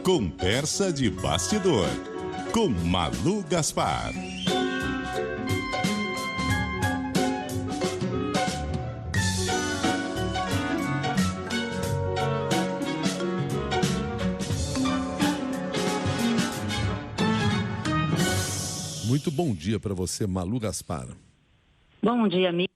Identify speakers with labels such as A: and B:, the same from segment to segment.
A: Conversa de Bastidor, com Malu Gaspar.
B: Muito bom dia para você, Malu Gaspar.
C: Bom dia, Milton.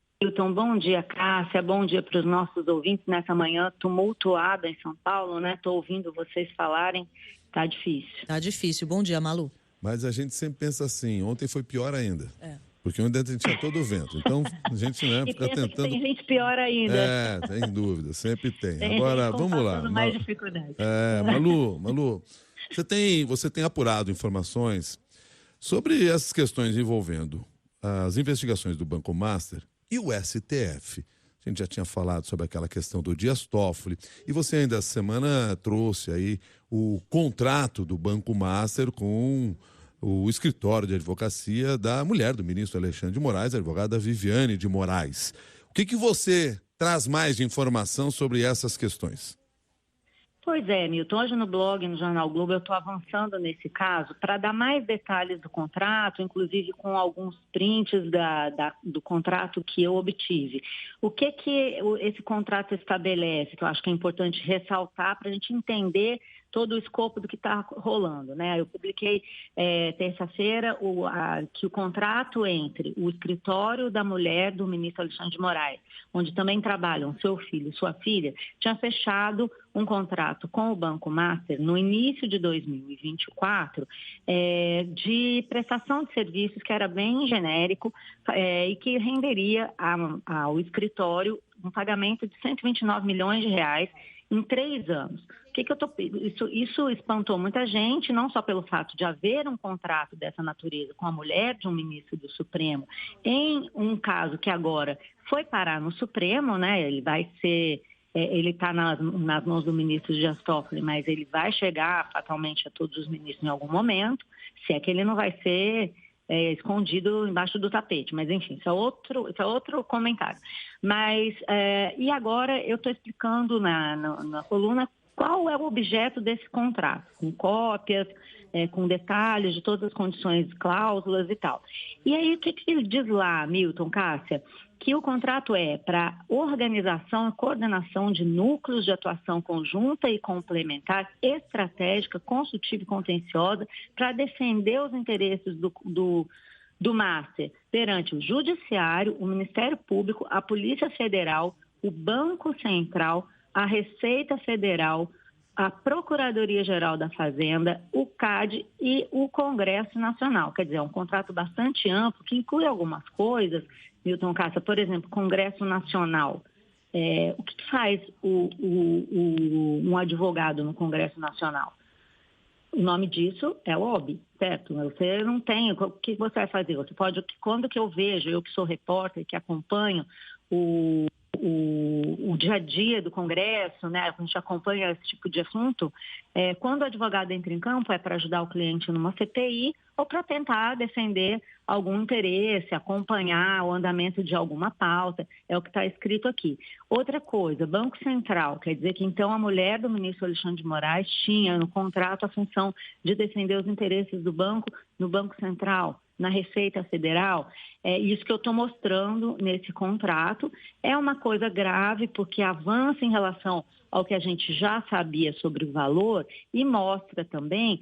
C: Bom dia, Cássia. Bom dia para os nossos ouvintes nessa manhã tumultuada em São Paulo, né? Estou ouvindo vocês falarem. Tá difícil.
D: Tá difícil. Bom dia, Malu.
B: Mas a gente sempre pensa assim, ontem foi pior ainda. Porque ontem a gente tinha todo o vento. Então, a gente fica tentando...
C: Que tem gente pior ainda.
B: Sem dúvida, sempre tem. Agora, vamos lá.
C: Mais dificuldade.
B: Malu, você tem apurado informações sobre essas questões envolvendo as investigações do Banco Master e o STF. A gente já tinha falado sobre aquela questão do Dias Toffoli e você ainda essa semana trouxe aí o contrato do Banco Master com o escritório de advocacia da mulher do ministro Alexandre de Moraes, a advogada Viviane de Moraes. O que você traz mais de informação sobre essas questões?
C: Pois é, Milton, hoje no blog, no Jornal Globo, eu estou avançando nesse caso para dar mais detalhes do contrato, inclusive com alguns prints do contrato que eu obtive. O que esse contrato estabelece, que eu acho que é importante ressaltar para a gente entender todo o escopo do que está rolando, né? Eu publiquei terça-feira que o contrato entre o escritório da mulher do ministro Alexandre de Moraes, onde também trabalham seu filho e sua filha, tinha fechado um contrato com o Banco Master no início de 2024 de prestação de serviços que era bem genérico e que renderia ao escritório um pagamento de 129 milhões de reais em 3 anos. Isso espantou muita gente, não só pelo fato de haver um contrato dessa natureza com a mulher de um ministro do Supremo, em um caso que agora foi parar no Supremo, né? Ele está nas mãos do ministro Dias Toffoli, mas ele vai chegar fatalmente a todos os ministros em algum momento, se é que ele não vai ser escondido embaixo do tapete, mas enfim, isso é outro comentário. Mas, e agora eu estou explicando na coluna qual é o objeto desse contrato, com cópias, com detalhes de todas as condições, cláusulas e tal. E aí, o que ele diz lá, Milton, Cássia? Que o contrato é para organização e coordenação de núcleos de atuação conjunta e complementar, estratégica, consultiva e contenciosa, para defender os interesses do Master perante o Judiciário, o Ministério Público, a Polícia Federal, o Banco Central, a Receita Federal, a Procuradoria-Geral da Fazenda, o CAD e o Congresso Nacional. Quer dizer, é um contrato bastante amplo que inclui algumas coisas, Milton Cássia, por exemplo, Congresso Nacional. O que faz um advogado no Congresso Nacional? O nome disso é lobby, certo? Você não tem... O que você vai fazer? Você pode... Quando que eu vejo, eu que sou repórter, que acompanho o dia a dia do Congresso, né? A gente acompanha esse tipo de assunto, quando o advogado entra em campo é para ajudar o cliente numa CPI ou para tentar defender algum interesse, acompanhar o andamento de alguma pauta, é o que está escrito aqui. Outra coisa, Banco Central, quer dizer que então a mulher do ministro Alexandre de Moraes tinha no contrato a função de defender os interesses do banco no Banco Central, na Receita Federal. Isso que eu estou mostrando nesse contrato é uma coisa grave porque avança em relação ao que a gente já sabia sobre o valor e mostra também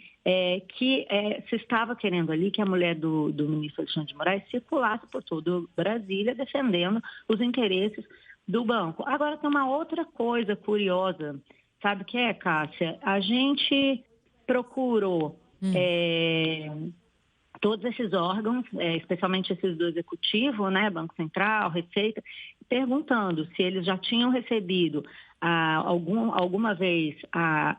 C: que se estava querendo ali que a mulher do ministro Alexandre de Moraes circulasse por todo Brasília defendendo os interesses do banco. Agora tem uma outra coisa curiosa, sabe o que é, Cássia? A gente procurou todos esses órgãos, especialmente esses do Executivo, né, Banco Central, Receita, perguntando se eles já tinham recebido alguma vez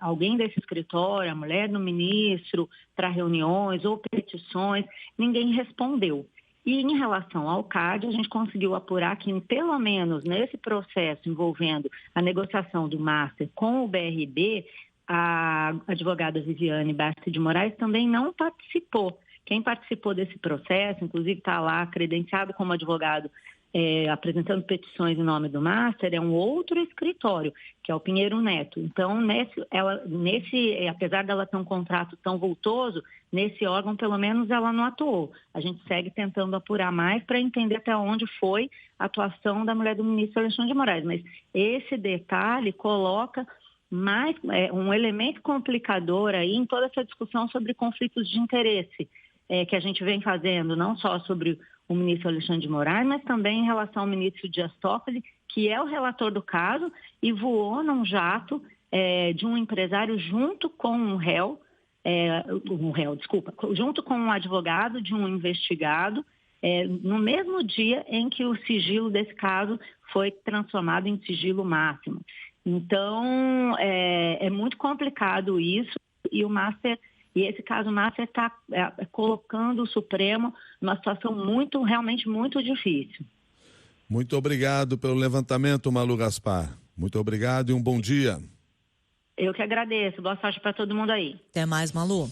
C: alguém desse escritório, a mulher do ministro, para reuniões ou petições. Ninguém respondeu. E em relação ao CAD, a gente conseguiu apurar que, pelo menos nesse processo envolvendo a negociação do Master com o BRB, a advogada Viviane Basti de Moraes também não participou. Quem participou desse processo, inclusive está lá credenciado como advogado apresentando petições em nome do Master é um outro escritório, que é o Pinheiro Neto. Então, apesar dela ter um contrato tão vultoso, nesse órgão, pelo menos, ela não atuou. A gente segue tentando apurar mais para entender até onde foi a atuação da mulher do ministro Alexandre de Moraes. Mas esse detalhe coloca mais um elemento complicador aí em toda essa discussão sobre conflitos de interesse que a gente vem fazendo, não só sobre o ministro Alexandre de Moraes, mas também em relação ao ministro Dias Toffoli, que é o relator do caso e voou num jato de um empresário junto com junto com um advogado de um investigado, no mesmo dia em que o sigilo desse caso foi transformado em sigilo máximo. Então, é muito complicado isso e esse caso, o Master está colocando o Supremo numa situação realmente muito difícil.
B: Muito obrigado pelo levantamento, Malu Gaspar. Muito obrigado e um bom dia.
C: Eu que agradeço. Boa sorte para todo mundo aí.
D: Até mais, Malu.